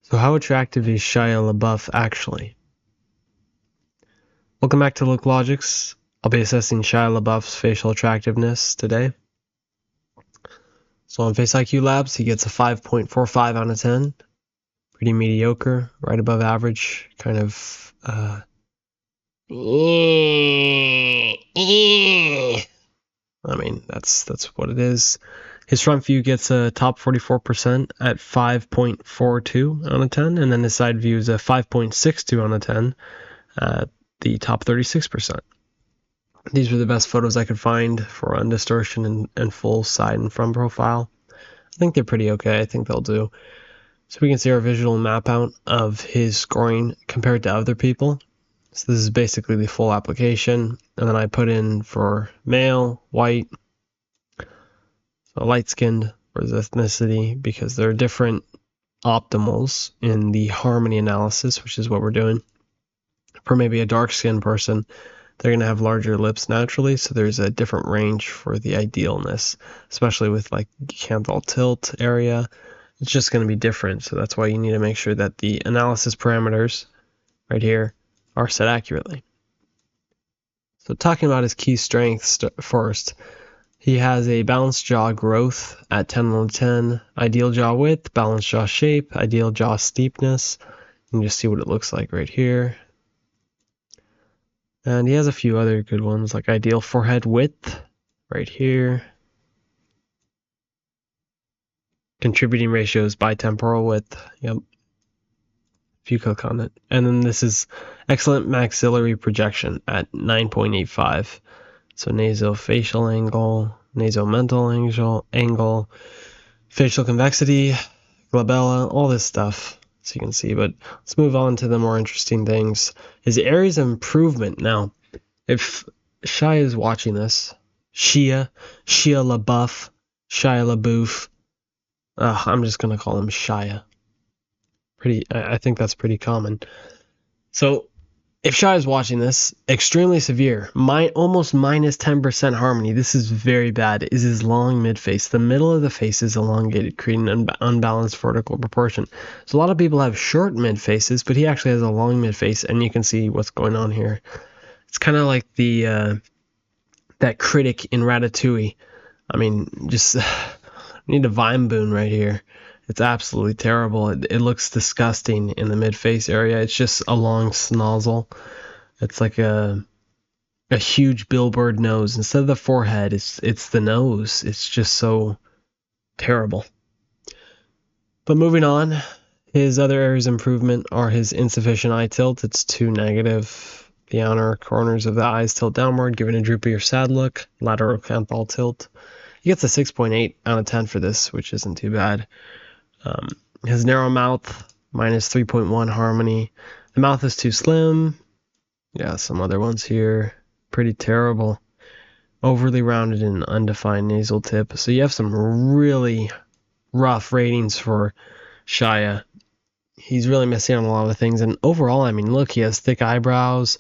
So how attractive is Shia LaBeouf actually? Welcome back to LookLogix. I'll be assessing Shia LaBeouf's facial attractiveness today. So on faceiq Labs, he gets a 5.45 out of 10. Pretty mediocre, right above average, kind of I mean, that's what it is. His front view gets a top 44% at 5.42 out of 10, and then his side view is a 5.62 out of 10 at the top 36%. These were the best photos I could find for undistortion and full side and front profile. I think they're pretty okay. I think they'll do. So we can see our visual map out of his scoring compared to other people. So this is basically the full application. And then I put in for male, white, so light-skinned for his ethnicity, because there are different optimals in the harmony analysis, which is what we're doing. For maybe a dark-skinned person, they're going to have larger lips naturally, so there's a different range for the idealness, especially with like canthal tilt area. It's just going to be different, so that's why you need to make sure that the analysis parameters right here are set accurately. So talking about his key strengths first, he has a balanced jaw growth at 10 out of 10, ideal jaw width, balanced jaw shape, ideal jaw steepness. You can just see what it looks like right here. And he has a few other good ones, like ideal forehead width right here. Contributing ratios by temporal width. Yep. If you click on it. And then this is excellent maxillary projection at 9.85. So nasofacial angle, nasomental angle, facial convexity, glabella, all this stuff. So you can see, but let's move on to the more interesting things. His areas of improvement. Now, if Shia is watching this, Shia LaBeouf, Shia LaBeouf, I'm just going to call him Shia. I think that's pretty common. So if Shia is watching this, extremely severe, almost minus 10% harmony, this is very bad, is his long mid-face. The middle of the face is elongated, creating an unbalanced vertical proportion. So a lot of people have short mid-faces, but he actually has a long mid-face, and you can see what's going on here. It's kind of like the that critic in Ratatouille. I mean, just need a vine boon right here. It's absolutely terrible. It looks disgusting in the mid-face area. It's just a long snozzle. It's like a huge billboard nose. Instead of the forehead, it's the nose. It's just so terrible. But moving on, his other areas of improvement are his insufficient eye tilt. It's too negative. The outer corners of the eyes tilt downward, giving a droopy or sad look. Lateral canthal tilt. He gets a 6.8 out of 10 for this, which isn't too bad. His narrow mouth, minus 3.1 harmony. The mouth is too slim. Yeah, some other ones here. Pretty terrible. Overly rounded and undefined nasal tip. So you have some really rough ratings for Shia. He's really missing on a lot of things. And overall, I mean, look, he has thick eyebrows.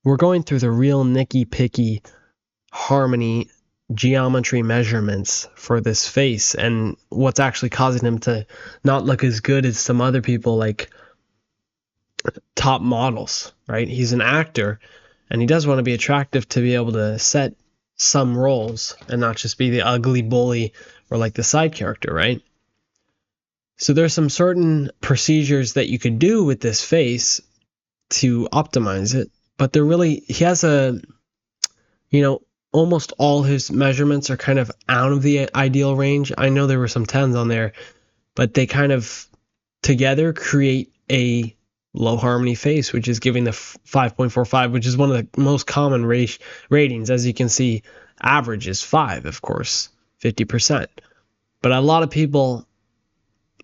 We're going through the real nicky-picky harmony geometry measurements for this face, and what's actually causing him to not look as good as some other people, like top models, right? He's an actor, and he does want to be attractive to be able to set some roles and not just be the ugly bully or like the side character, right? So there's some certain procedures that you could do with this face to optimize it, but he has almost all his measurements are kind of out of the ideal range. I know there were some 10s on there, but they kind of together create a low harmony face, which is giving the 5.45, which is one of the most common ratings. As you can see, average is 5, of course, 50%. But a lot of people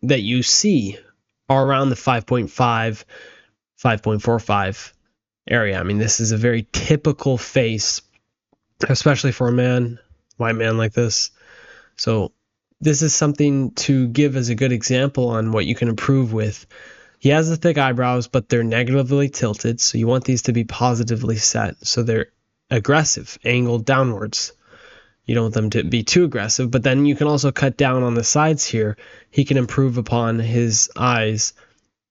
that you see are around the 5.5, 5.45 area. I mean, this is a very typical face, especially for a white man like this. So this is something to give as a good example on what you can improve with. He has the thick eyebrows, but they're negatively tilted, so you want these to be positively set. So they're aggressive, angled downwards. You don't want them to be too aggressive, but then you can also cut down on the sides here. He can improve upon his eyes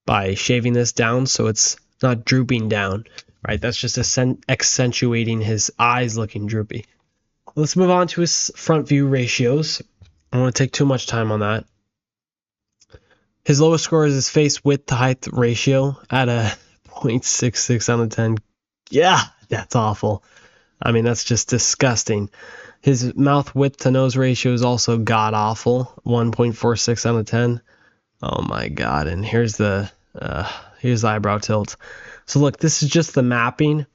by shaving this down so it's not drooping down, right? That's just accentuating his eyes looking droopy. Let's move on to his front view ratios. I don't want to take too much time on that. His lowest score is his face width to height ratio at a 0.66 out of 10. Yeah, that's awful. I mean, that's just disgusting. His mouth width to nose ratio is also god awful, 1.46 out of 10. Oh my god! And here's the eyebrow tilt. So look, this is just the mapping.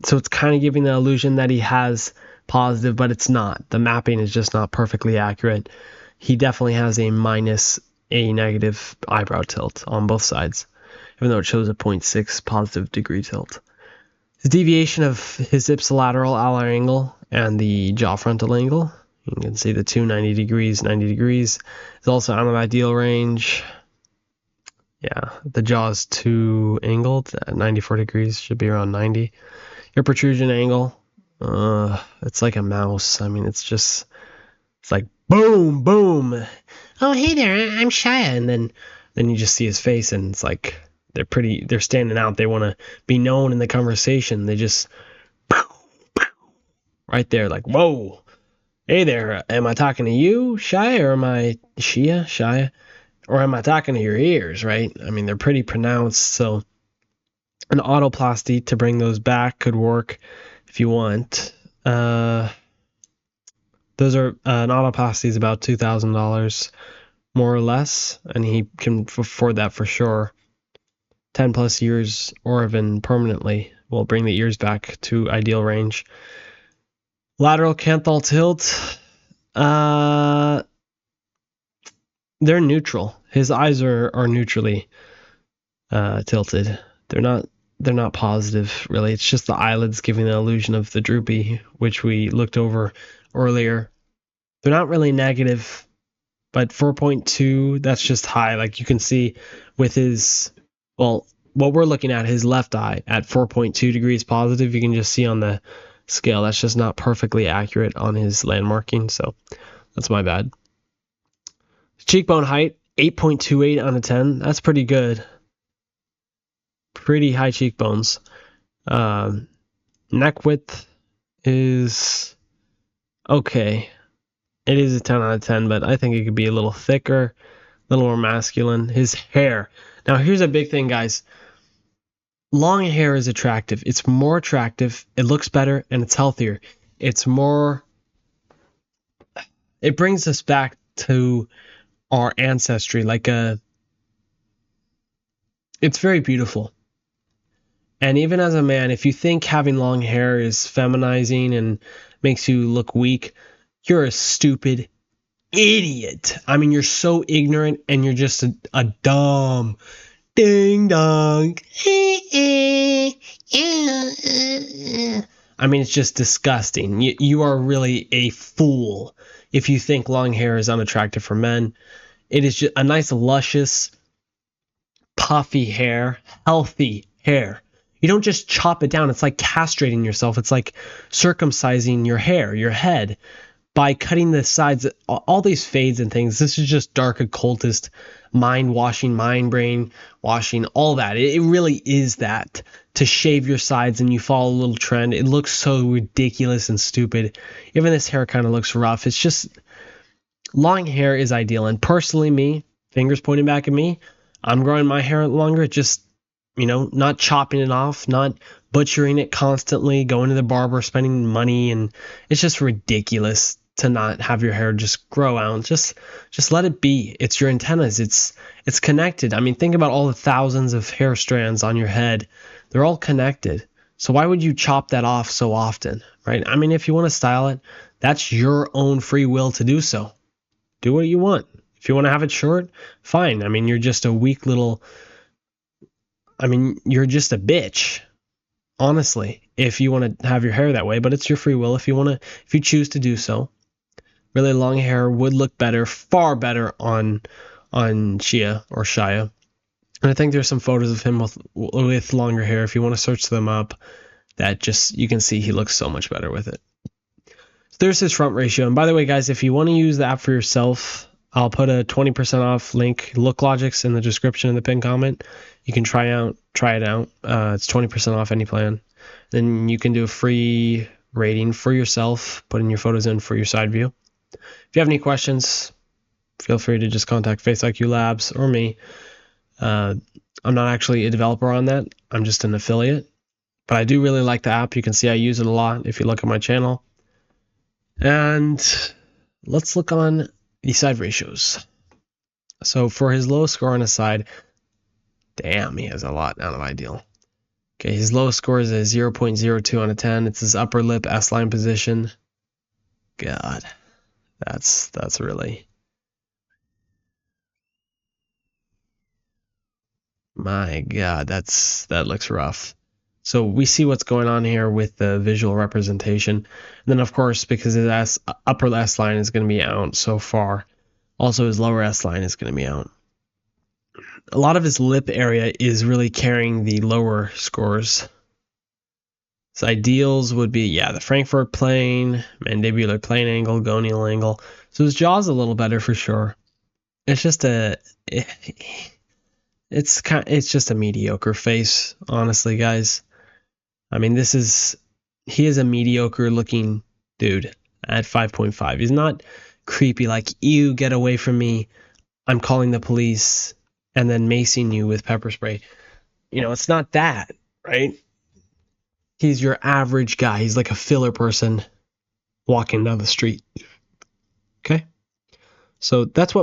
So it's kind of giving the illusion that he has positive, but it's not. The mapping is just not perfectly accurate. He definitely has a minus a negative eyebrow tilt on both sides, even though it shows a 0.6 positive degree tilt. The deviation of his ipsilateral alar angle and the jaw frontal angle, you can see the two 90 degrees, is also out of ideal range. Yeah, the jaw is too angled at 94 degrees, should be around 90. Your protrusion angle, it's like a mouse. I mean, it's like boom, boom. Oh, hey there, I'm Shia. And then you just see his face, and it's like they're standing out. They want to be known in the conversation. They just right there, like, whoa, hey there, am I talking to you, Shia, or am I Shia, or am I talking to your ears, right? I mean, they're pretty pronounced, so an autoplasty to bring those back could work if you want. Those are an autoplasty is about $2,000 more or less, and he can afford that for sure. 10 plus years or even permanently will bring the ears back to ideal range. Lateral canthal tilt, they're neutral. His eyes are neutrally tilted. They're not positive, really. It's just the eyelids giving the illusion of the droopy, which we looked over earlier. They're not really negative, but 4.2, that's just high. Like you can see with his, well, what we're looking at, his left eye at 4.2 degrees positive, you can just see on the scale, that's just not perfectly accurate on his landmarking, so that's my bad. Cheekbone height, 8.28 out of 10. That's pretty good. Pretty high cheekbones. Neck width is okay. It is a 10 out of 10, but I think it could be a little thicker, a little more masculine. His hair. Now, here's a big thing, guys. Long hair is attractive. It's more attractive. It looks better, and it's healthier. It brings us back to our ancestry. It's very beautiful. And even as a man, if you think having long hair is feminizing and makes you look weak, you're a stupid idiot. I mean, you're so ignorant, and you're just a dumb ding dong. I mean, it's just disgusting. You are really a fool if you think long hair is unattractive for men. It is just a nice, luscious, puffy hair, healthy hair. You don't just chop it down. It's like castrating yourself. It's like circumcising your hair, your head, by cutting the sides. All these fades and things. This is just dark occultist mind washing, mind brain washing, all that. It really is that, to shave your sides and you follow a little trend. It looks so ridiculous and stupid. Even this hair kind of looks rough. It's just, long hair is ideal. And personally, me, fingers pointing back at me, I'm growing my hair longer. Just, not chopping it off, not butchering it constantly, going to the barber, spending money, and it's just ridiculous to not have your hair just grow out. Just let it be. It's your antennas. It's connected. I mean, think about all the thousands of hair strands on your head. They're all connected. So why would you chop that off so often, right? I mean, if you want to style it, that's your own free will to do so. Do what you want. If you want to have it short, fine. I mean, you're just a weak little... you're just a bitch, honestly, if you want to have your hair that way, but it's your free will if you choose to do so. Really long hair would look better, far better on Shia or Shia. And I think there's some photos of him with longer hair. If you want to search them up, that just, you can see he looks so much better with it. So there's his front ratio. And by the way, guys, if you want to use the app for yourself, I'll put a 20% off link, LookLogix, in the description in the pinned comment. You can try it out. It's 20% off any plan. Then you can do a free rating for yourself, putting your photos in for your side view. If you have any questions, feel free to just contact faceiq Labs or me. I'm not actually a developer on that. I'm just an affiliate. But I do really like the app. You can see I use it a lot if you look at my channel. And let's look on the side ratios. So for his lowest score on his side, damn, he has a lot out of ideal. Okay, his lowest score is a 0.02 out of 10. It's his upper lip S-line position. God, that's really... My God, that looks rough. So we see what's going on here with the visual representation. And then, of course, because his upper S line is going to be out so far, also his lower S line is going to be out. A lot of his lip area is really carrying the lower scores. His ideals would be, yeah, the Frankfurt plane, mandibular plane angle, gonial angle. So his jaw's a little better for sure. It's just it's just a mediocre face, honestly, guys. I mean, he is a mediocre looking dude at 5.5. He's not creepy like, ew, get away from me, I'm calling the police, and then macing you with pepper spray. You know, it's not that, right? He's your average guy. He's like a filler person walking down the street. Okay? So that's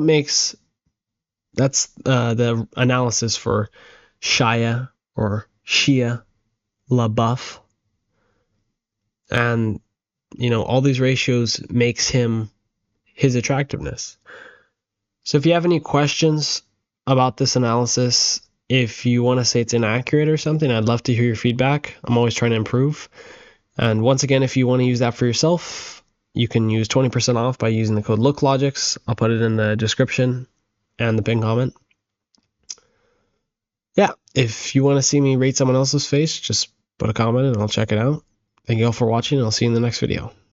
the analysis for Shia or Shia LaBeouf. And, you know, all these ratios makes him his attractiveness. So if you have any questions about this analysis, if you want to say it's inaccurate or something, I'd love to hear your feedback. I'm always trying to improve. And once again, if you want to use that for yourself, you can use 20% off by using the code LookLogix. I'll put it in the description and the pinned comment. Yeah, if you want to see me rate someone else's face, just put a comment and I'll check it out. Thank you all for watching, and I'll see you in the next video.